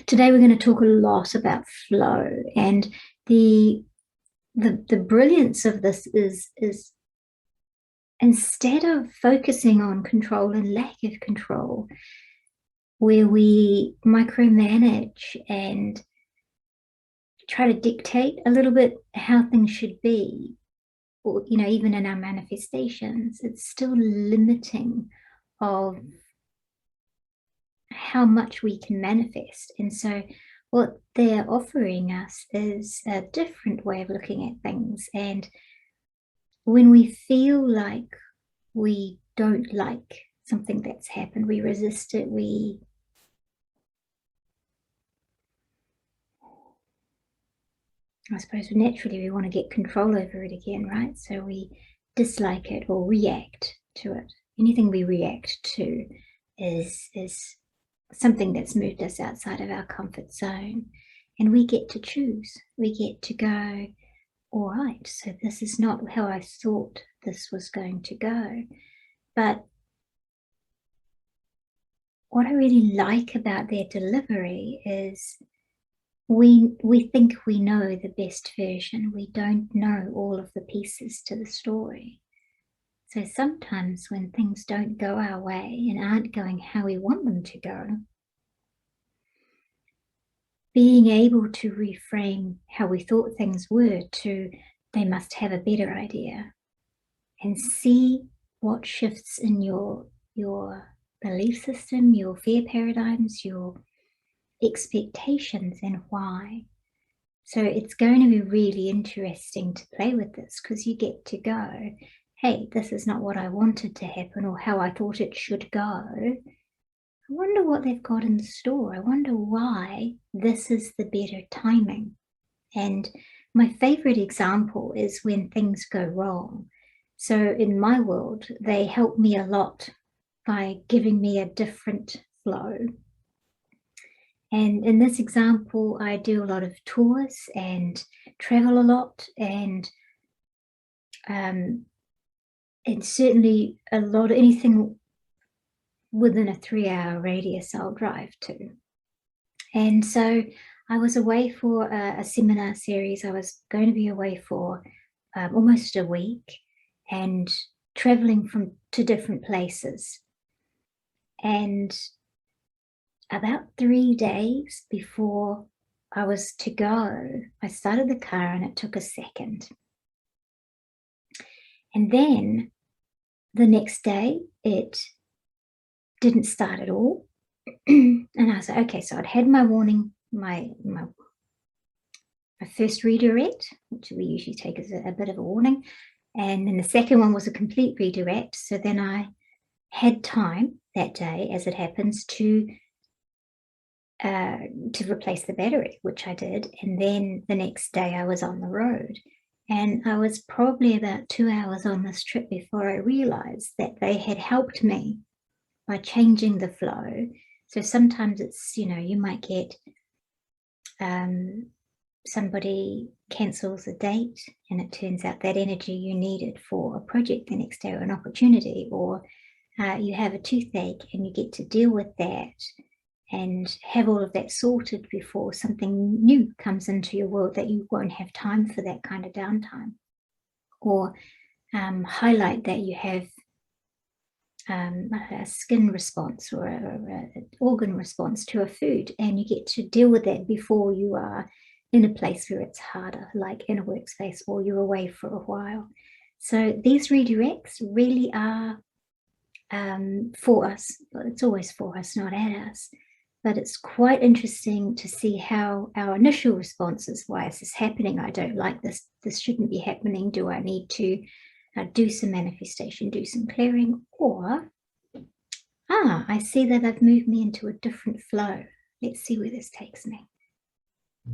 Today we're going to talk a lot about flow, and the the brilliance of this is instead of focusing on control and lack of control, where we micromanage and try to dictate a little bit how things should be, or even in our manifestations, it's still limiting of how much we can manifest. And so what they're offering us is a different way of looking at things. And when we feel like we don't like something that's happened, we resist it, I suppose naturally we want to get control over it again, right? So we dislike it or react to it. Anything we react to is something that's moved us outside of our comfort zone. And we get to choose. We get to go, all right, so this is not how I thought this was going to go. But what I really like about their delivery is we think we know the best version. We don't know all of the pieces to the story. So sometimes when things don't go our way and aren't going how we want them to go, being able to reframe how we thought things were to they must have a better idea, and see what shifts in your belief system, your fear paradigms, your expectations, and why. So it's going to be really interesting to play with this, because you get to go, hey, this is not what I wanted to happen or how I thought it should go. I wonder what they've got in store. I wonder why this is the better timing. And my favorite example is when things go wrong. So in my world, they help me a lot by giving me a different flow. And in this example, I do a lot of tours and travel a lot, and certainly a lot of anything within a 3-hour radius I'll drive to. And so I was away for a seminar series. I was going to be away for almost a week and traveling to different places. And about 3 days before I was to go, I started the car and it took a second. And then the next day, it didn't start at all. And I was like, okay, so I'd had my warning, my first redirect, which we usually take as a bit of a warning. And then the second one was a complete redirect. So then I had time that day, as it happens, to replace the battery, which I did. And then the next day I was on the road. And I was probably about 2 hours on this trip before I realized that they had helped me by changing the flow. So sometimes it's, you might get somebody cancels a date and it turns out that energy you needed for a project the next day or an opportunity, or you have a toothache and you get to deal with that and have all of that sorted before something new comes into your world that you won't have time for that kind of downtime. Or highlight that you have a skin response or an organ response to a food, and you get to deal with that before you are in a place where it's harder, like in a workspace, or you're away for a while. So these redirects really are for us. It's always for us, not at us. But it's quite interesting to see how our initial response is, why is this happening? I don't like this. This shouldn't be happening. Do I need to do some manifestation, do some clearing? Or, I see that they've moved me into a different flow. Let's see where this takes me.